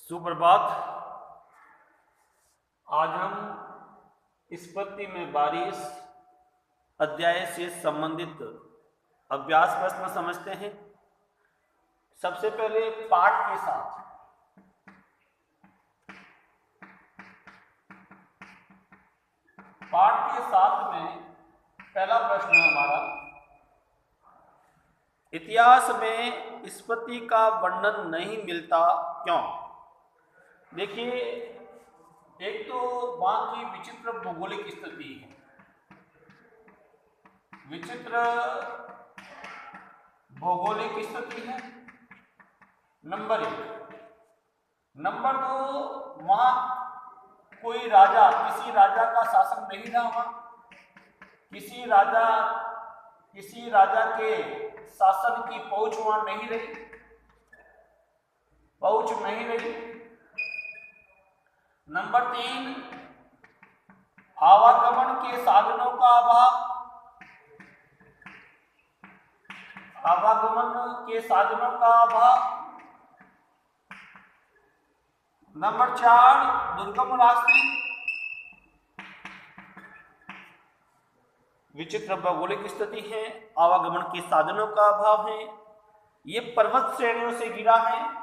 सुप्रभात। आज हम स्फूर्ति में बारिश अध्याय से संबंधित अभ्यास प्रश्न समझते हैं। सबसे पहले पाठ के साथ में पहला प्रश्न है हमारा, इतिहास में स्फूर्ति का वर्णन नहीं मिलता क्यों? देखिए, एक तो वहां की विचित्र भौगोलिक स्थिति है, विचित्र भौगोलिक स्थिति है, नंबर एक। नंबर दो, वहां कोई राजा, किसी राजा का शासन नहीं रहा। वहां किसी राजा के शासन की पहुंच वहां नहीं रही। नंबर तीन, आवागमन के साधनों का अभाव। नंबर चार, दुर्गम रास्ते। विचित्र भौगोलिक स्थिति है, आवागमन के साधनों का अभाव है, ये पर्वत श्रेणियों से घिरा है,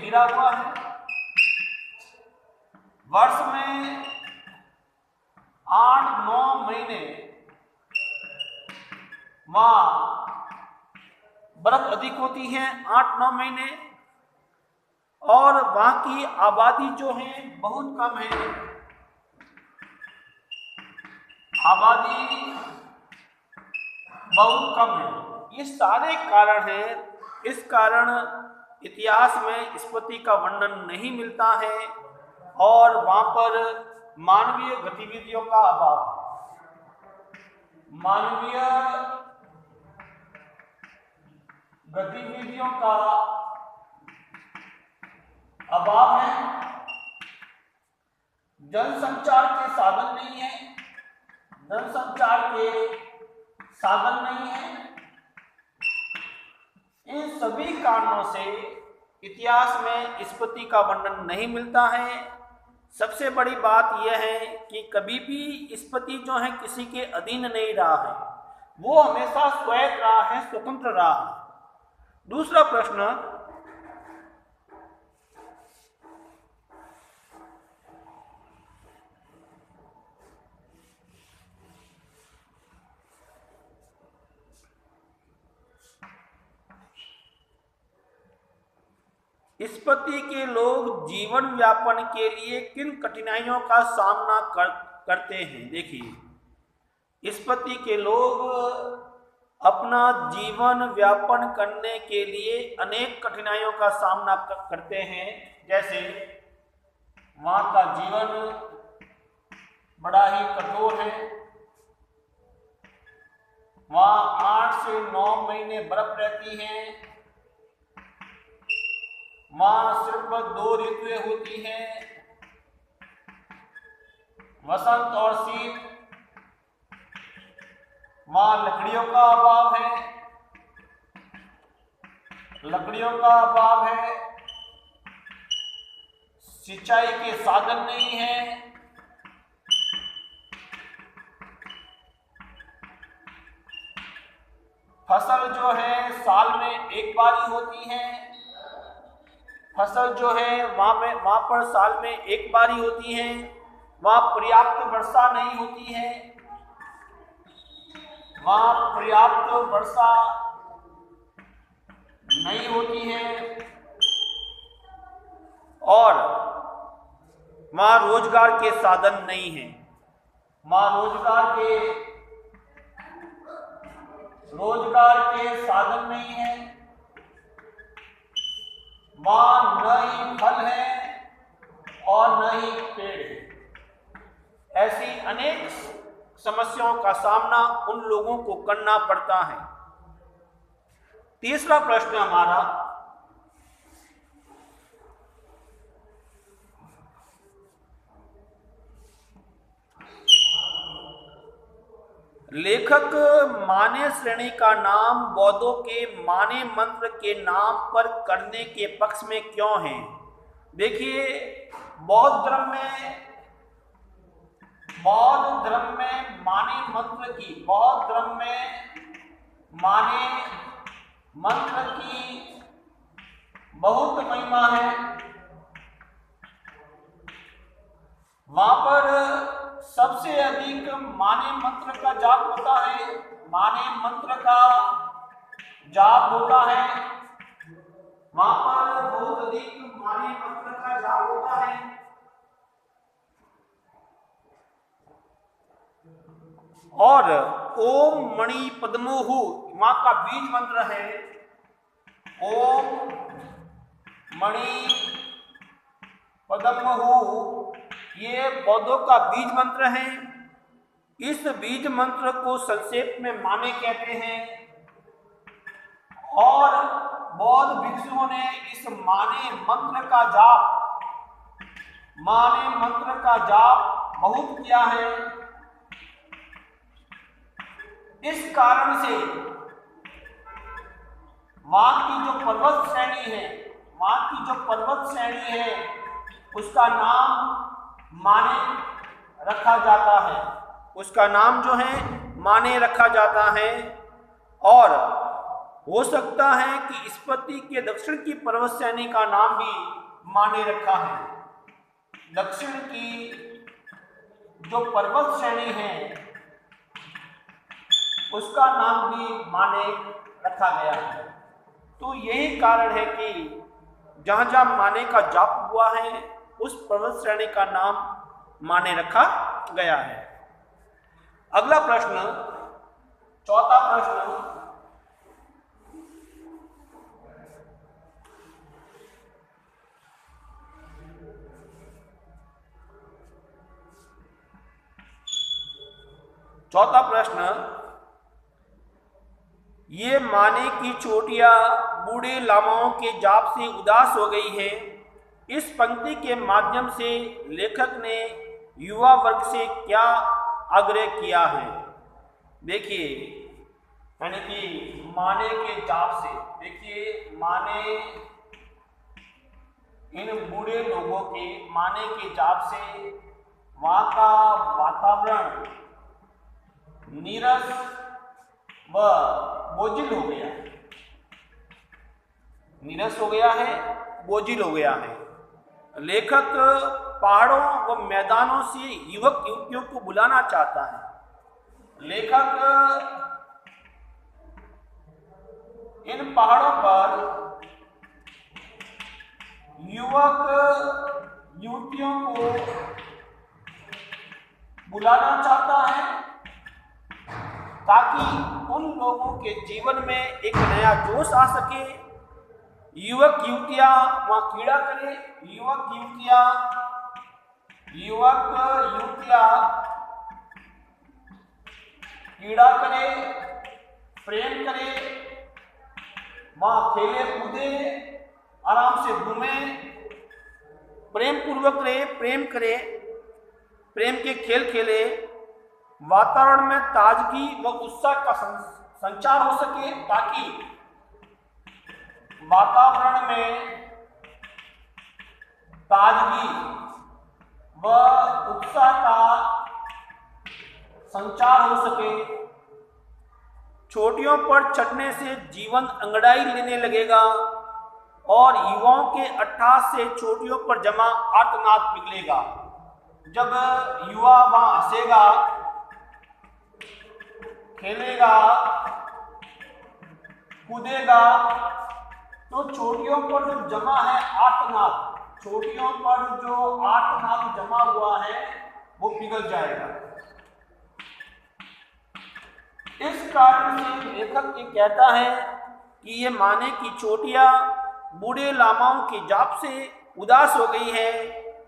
घिरा हुआ है। वर्ष में 8-9 महीने वहां बर्फ अधिक होती है, 8-9 महीने, और वहां की आबादी जो है बहुत कम है। ये सारे कारण हैं। इस कारण इतिहास में स्फूर्ति का वर्णन नहीं मिलता है और वहां पर मानवीय गतिविधियों का अभाव है। जनसंचार के साधन नहीं है। इन सभी कारणों से इतिहास में स्फूर्ति का वर्णन नहीं मिलता है। सबसे बड़ी बात यह है कि कभी भी स्फूर्ति जो है किसी के अधीन नहीं रहा है, वो हमेशा स्वायत्त रहा है, स्वतंत्र रहा है। दूसरा प्रश्न, स्फूर्ति के लोग जीवन व्यापन के लिए किन कठिनाइयों का सामना करते हैं? देखिए, स्फूर्ति के लोग अपना जीवन व्यापन करने के लिए अनेक कठिनाइयों का सामना करते हैं। जैसे वहां का जीवन बड़ा ही कठोर है, वहां 8 से 9 महीने बर्फ रहती है, वहां सिर्फ 2 ऋतुएं होती हैं, वसंत और शीत। वहां लकड़ियों का अभाव है, सिंचाई के साधन नहीं है, फसल जो है साल में एक बार ही होती है। फसल जो है वहां पर साल में एक बार ही होती है। वहां पर्याप्त वर्षा नहीं होती है। और वहां रोजगार के साधन नहीं है। वहां न ही फल है और न ही पेड़ है। ऐसी अनेक समस्याओं का सामना उन लोगों को करना पड़ता है। तीसरा प्रश्न हमारा, लेखक माने श्रेणी का नाम बौद्धों के माने मंत्र के नाम पर करने के पक्ष में क्यों है? देखिए, बौद्ध धर्म में माने मंत्र की बहुत महिमा है। वहां पर सबसे अधिक माने मंत्र का जाप होता है। वहां पर बहुत अधिक माने मंत्र का जाप होता है। और ओम मणि पद्मोहु वहां का बीज मंत्र है। ओम मणि पद्मोहु ये बौद्धों का बीज मंत्र है। इस बीज मंत्र को संक्षेप में माने कहते हैं। और बौद्ध भिक्षुओं ने इस माने मंत्र का जाप बहुत किया है। इस कारण से वहां की जो पर्वत श्रेणी है उसका नाम माने रखा जाता है। उसका नाम जो है माने रखा जाता है। और हो सकता है कि स्पति के दक्षिण की पर्वत श्रेणी का नाम भी माने रखा है। दक्षिण की जो पर्वत श्रेणी है उसका नाम भी माने रखा गया है। तो यही कारण है कि जहां जहां माने का जाप हुआ है उस पर्वत श्रेणी का नाम माने रखा गया है। अगला प्रश्न, चौथा प्रश्न, ये माने की चोटियां बूढ़े लामाओं के जाप से उदास हो गई है। इस पंक्ति के माध्यम से लेखक ने युवा वर्ग से क्या आग्रह किया है? देखिए, यानी कि माने के जाप से, देखिए माने इन बूढ़े लोगों के माने के जाप से वहां का वातावरण नीरस व बोझिल हो गया है। लेखक पहाड़ों व मैदानों से युवक युवतियों को बुलाना चाहता है। लेखक इन पहाड़ों पर युवक युवतियों को बुलाना चाहता है ताकि उन लोगों के जीवन में एक नया जोश आ सके। युवक युवतियां वहां कीड़ा करे, युवक युवतियां कीड़ा करे, प्रेम करे, वहां खेले कूदे, आराम से घूमे, प्रेम पूर्वक रहे, प्रेम करे, प्रेम के खेल खेले, वातावरण में ताजगी व उत्साह का संचार हो सके ताकि वातावरण में ताजगी व उत्साह का संचार हो सके। चोटियों पर चढ़ने से जीवन अंगड़ाई लेने लगेगा और युवाओं के अट्ठास से चोटियों पर जमा आर्तनाद निकलेगा। जब युवा वहां हंसेगा, खेलेगा, कूदेगा तो चोटियों पर जो जमा है आर्तनाद जमा हुआ है वो पिघल जाएगा। इस कारण से लेखक ये कहता है कि ये माने की चोटियां बूढ़े लामाओं के जाप से उदास हो गई है।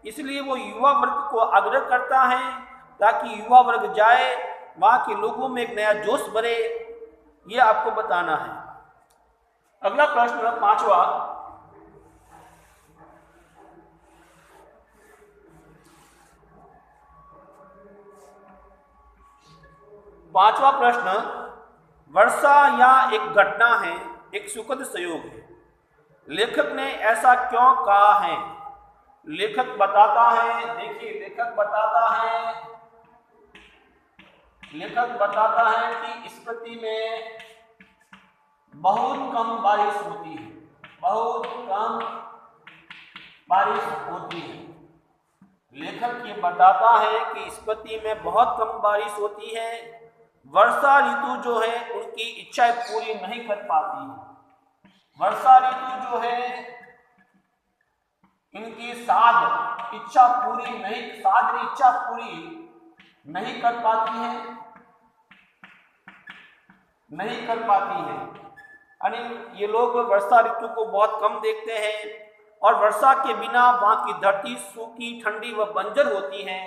इसलिए वो युवा वर्ग को आग्रह करता है ताकि युवा वर्ग जाए, वहां के लोगों में एक नया जोश भरे। ये आपको बताना है। अगला प्रश्न, पांचवा, पांचवा प्रश्न, वर्षा या एक घटना है, एक सुखद संयोग है, लेखक ने ऐसा क्यों कहा है? लेखक बताता है, देखिए लेखक बताता है कि स्पति में बहुत कम बारिश होती है, बहुत कम बारिश होती है। लेखक ये बताता है कि स्पति में बहुत कम बारिश होती है, वर्षा ऋतु जो है उनकी इच्छाएं पूरी नहीं कर पाती है। वर्षा ऋतु जो है इनकी इच्छा पूरी नहीं कर पाती है। यानी ये लोग वर्षा ऋतु को बहुत कम देखते हैं, और वर्षा के बिना वहां की धरती सूखी, ठंडी व बंजर होती है।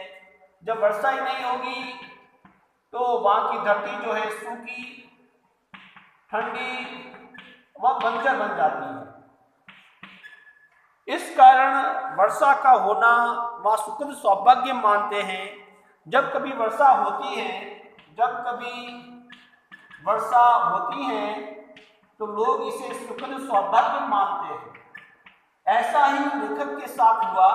जब वर्षा ही नहीं होगी तो वहां की धरती जो है सूखी, ठंडी व बंजर बन जाती है। इस कारण वर्षा का होना वहां सुखद सौभाग्य मानते हैं। जब कभी वर्षा होती है तो लोग इसे सुखद सौभाग्य मानते हैं। ऐसा ही लेखक के साथ हुआ।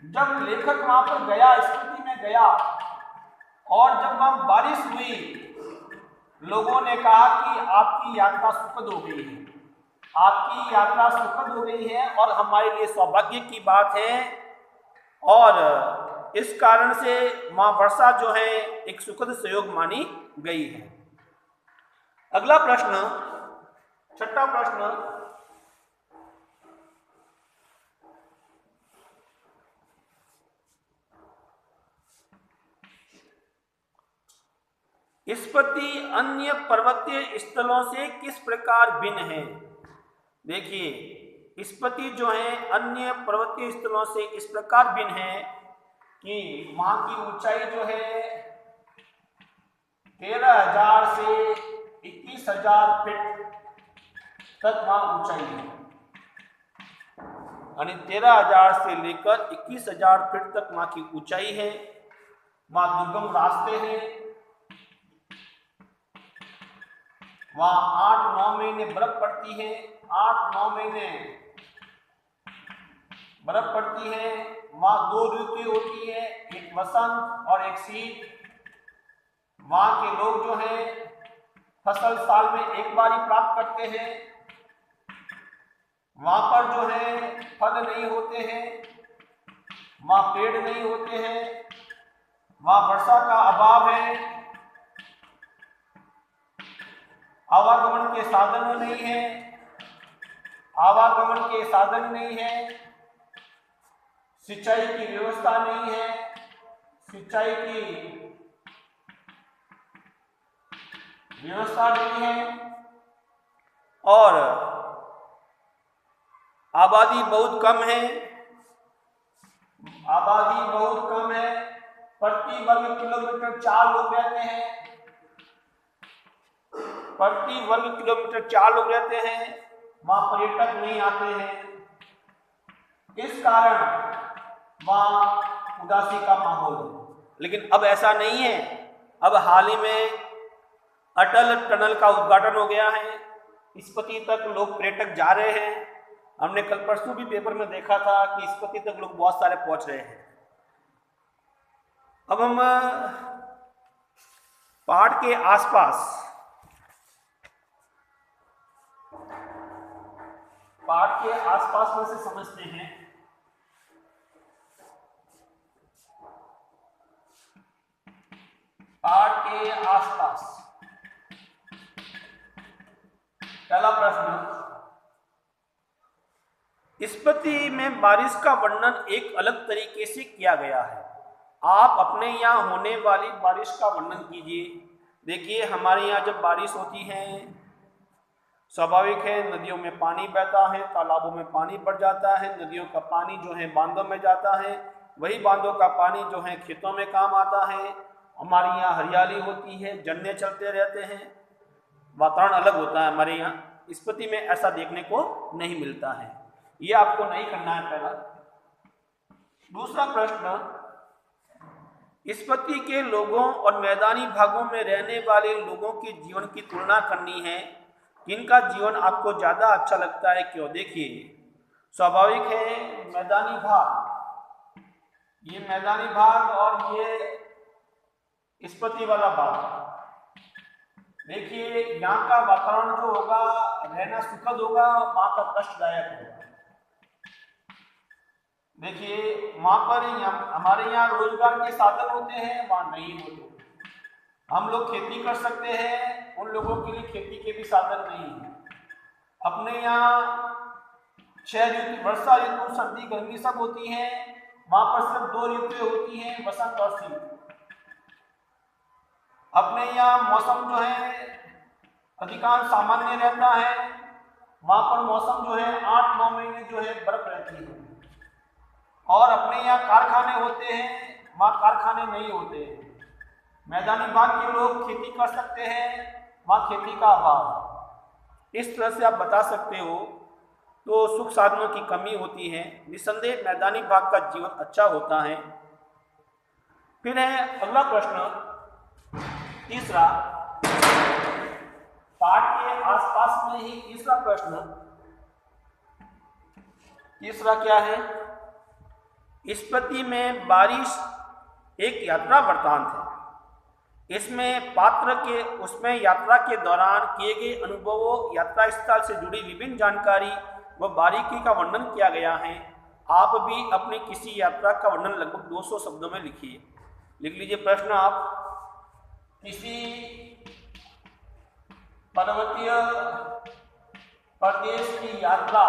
जब लेखक वहां पर गया, स्पति में गया, और जब वहां बारिश हुई, लोगों ने कहा कि आपकी यात्रा सुखद हो गई है और हमारे लिए सौभाग्य की बात है। और इस कारण से मां वर्षा जो है एक सुखद संयोग मानी गई है। अगला प्रश्न, छठा प्रश्न, स्पति अन्य पर्वतीय स्थलों से किस प्रकार भिन्न है? देखिए स्पति जो है अन्य पर्वतीय स्थलों से इस प्रकार भिन्न है कि वहां की ऊंचाई जो है 13,000 से 21,000 फीट तक वहां ऊंचाई है। यानी 13,000 से लेकर 21,000 फीट तक वहां की ऊंचाई है। वहां दुर्गम रास्ते हैं। वहां 8-9 महीने बर्फ पड़ती है। 8-9 महीने बर्फ पड़ती है। वहां 2 ऋतु होती है, एक वसंत और एक शीत। वहां के लोग जो है फसल साल में एक बार ही प्राप्त करते हैं। वहां पर जो है फल नहीं होते हैं, वहां पेड़ नहीं होते हैं, वहां वर्षा का अभाव है, आवागमन के साधन नहीं है, सिंचाई की व्यवस्था नहीं है, और आबादी बहुत कम है। प्रति वर्ग किलोमीटर 4 लोग रहते हैं। वहां पर्यटक नहीं आते हैं। इस कारण वहां उदासी का माहौल है। लेकिन अब ऐसा नहीं है। अब हाल ही में अटल टनल का उद्घाटन हो गया है। स्पति तक लोग पर्यटक जा रहे हैं। हमने कल परसों भी पेपर में देखा था कि स्पति तक लोग बहुत सारे पहुंच रहे हैं। अब हम पहाड़ के आसपास में से समझते हैं। पहाड़ के आसपास पहला प्रश्न, स्पति में बारिश का वर्णन एक अलग तरीके से किया गया है। आप अपने यहाँ होने वाली बारिश का वर्णन कीजिए। देखिए हमारे यहाँ जब बारिश होती है, स्वाभाविक है नदियों में पानी बहता है, तालाबों में पानी बढ़ जाता है, नदियों का पानी जो है बांधों में जाता है, वही बांधों का पानी जो है खेतों में काम आता है। हमारे यहाँ हरियाली होती है, झरने चलते रहते हैं, वातावरण अलग होता है हमारे यहाँ। स्पति में ऐसा देखने को नहीं मिलता है। ये आपको नहीं करना है पहला। दूसरा प्रश्न, स्पति के लोगों और मैदानी भागों में रहने वाले लोगों के जीवन की तुलना करनी है। किनका जीवन आपको ज़्यादा अच्छा लगता है, क्यों? देखिए, स्वाभाविक है मैदानी भाग, ये मैदानी भाग और ये स्पति वाला भाग। देखिए, यहाँ का वातावरण जो होगा रहना सुखद होगा, वहाँ का कष्टदायक होगा। देखिए, वहाँ पर हमारे यहाँ रोजगार के साधन होते हैं, वहाँ नहीं होते। हम लोग खेती कर सकते हैं, उन लोगों के लिए खेती के भी साधन नहीं है। अपने यहाँ 6 ऋतु, वर्षा ऋतु, सर्दी, गर्मी सब होती हैं, वहाँ पर सिर्फ 2 ऋतुएं होती हैं, वसंत और शीत। अपने यहाँ मौसम जो है अधिकांश सामान्य रहता है, वहाँ पर मौसम जो है 8-9 महीने जो है बर्फ रहती है। और अपने यहाँ कारखाने होते हैं, वहाँ कारखाने नहीं होते हैं। मैदानी भाग के लोग खेती कर सकते हैं, वहाँ खेती का अभाव। इस तरह से आप बता सकते हो। तो सुख साधनों की कमी होती है, निस्संदेह मैदानी भाग का जीवन अच्छा होता है। फिर है अगला प्रश्न, तीसरा, पाठ के आसपास में ही तीसरा प्रश्न। तीसरा क्या है? स्पति में बारिश एक यात्रा वृत्तांत है। इसमें पात्र के उसमें यात्रा के दौरान किए गए अनुभवों, यात्रा स्थल से जुड़ी विभिन्न जानकारी व बारीकी का वर्णन किया गया है। आप भी अपनी किसी यात्रा का वर्णन लगभग 200 शब्दों में लिखिए। लिख लीजिए प्रश्न आप, किसी पर्वतीय प्रदेश की यात्रा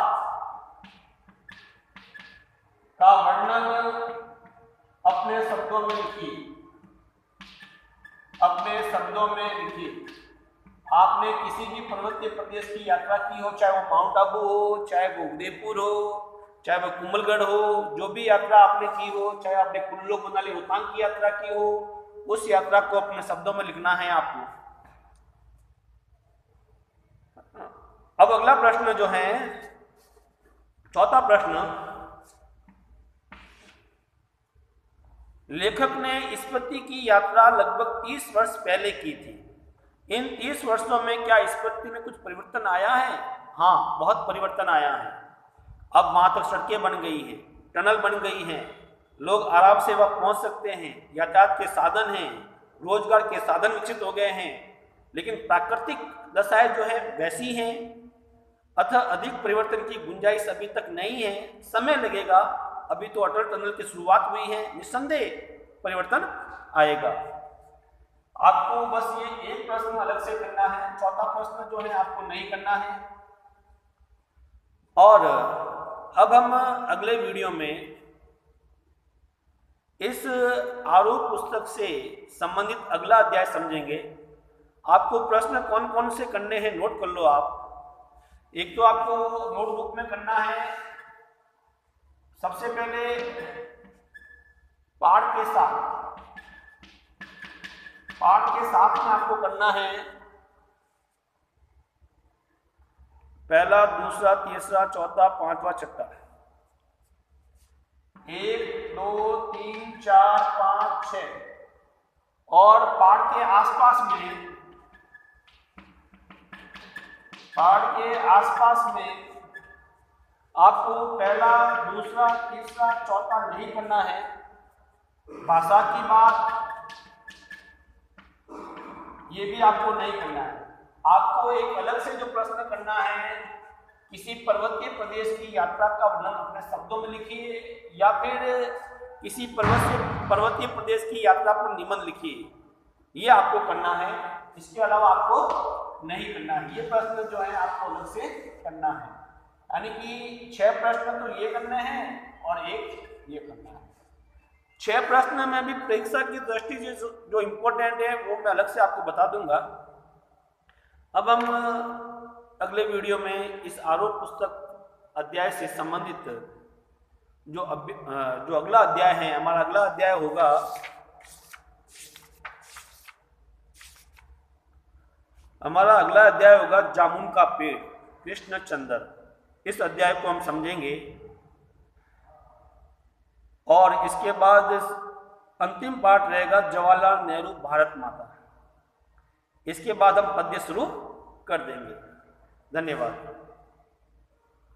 का वर्णन अपने शब्दों में लिखिए। अपने शब्दों में लिखिए। आपने किसी भी पर्वतीय प्रदेश की यात्रा की हो, चाहे वो माउंट आबू हो, चाहे वो उदयपुर हो, चाहे वो कुंभलगढ़ हो, जो भी यात्रा आपने की हो, चाहे आपने कुल्लू मनाली रोहतांग की यात्रा की हो, उस यात्रा को अपने शब्दों में लिखना है आपको। अब अगला प्रश्न जो है, चौथा प्रश्न, लेखक ने स्पति की यात्रा लगभग 30 वर्ष पहले की थी। इन 30 वर्षों में क्या स्पति में कुछ परिवर्तन आया है? हाँ, बहुत परिवर्तन आया है। अब वहां तक सड़कें बन गई हैं, टनल बन गई हैं, लोग आराम से वहां पहुंच सकते हैं, यातायात के साधन हैं, रोजगार के साधन विकसित हो गए हैं। लेकिन प्राकृतिक दशाएं जो है वैसी हैं, अतः अधिक परिवर्तन की गुंजाइश अभी तक नहीं है, समय लगेगा। अभी तो अटल टनल की शुरुआत हुई है, निस्संदेह परिवर्तन आएगा। आपको बस ये एक प्रश्न अलग से करना है, चौथा प्रश्न जो है आपको नहीं करना है। और अब हम अगले वीडियो में इस आरूप पुस्तक से संबंधित अगला अध्याय समझेंगे। आपको प्रश्न कौन कौन से करने हैं नोट कर लो आप। एक तो आपको नोटबुक में करना है, सबसे पहले पाठ के साथ में आपको करना है पहला, दूसरा, तीसरा, चौथा, पांचवा, छठा। 1, 2, 3, 4, 5, 6। और पाठ के आसपास में आपको पहला, दूसरा, तीसरा, चौथा नहीं करना है। भाषा की बात ये भी आपको नहीं करना है। आपको एक अलग से जो प्रश्न करना है, किसी पर्वतीय प्रदेश की यात्रा का वर्णन अपने शब्दों में लिखिए, या फिर किसी पर्वतीय प्रदेश की यात्रा पर निबंध लिखिए। ये आपको करना है, इसके अलावा आपको नहीं करना है। ये प्रश्न जो है आपको अलग से करना है। यानी कि 6 प्रश्न तो ये करने हैं और एक ये करना है। 6 प्रश्न में भी परीक्षा की दृष्टि से जो इम्पोर्टेंट है वो मैं अलग से आपको बता दूंगा। अब हम अगले वीडियो में इस आरोप पुस्तक अध्याय से संबंधित जो अगला अध्याय है, हमारा अगला अध्याय होगा जामुन का पेड़, कृष्णचंद्र। इस अध्याय को हम समझेंगे और इसके बाद अंतिम पाठ रहेगा जवाहरलाल नेहरू भारत माता। इसके बाद हम पद्य शुरू कर देंगे। धन्यवाद।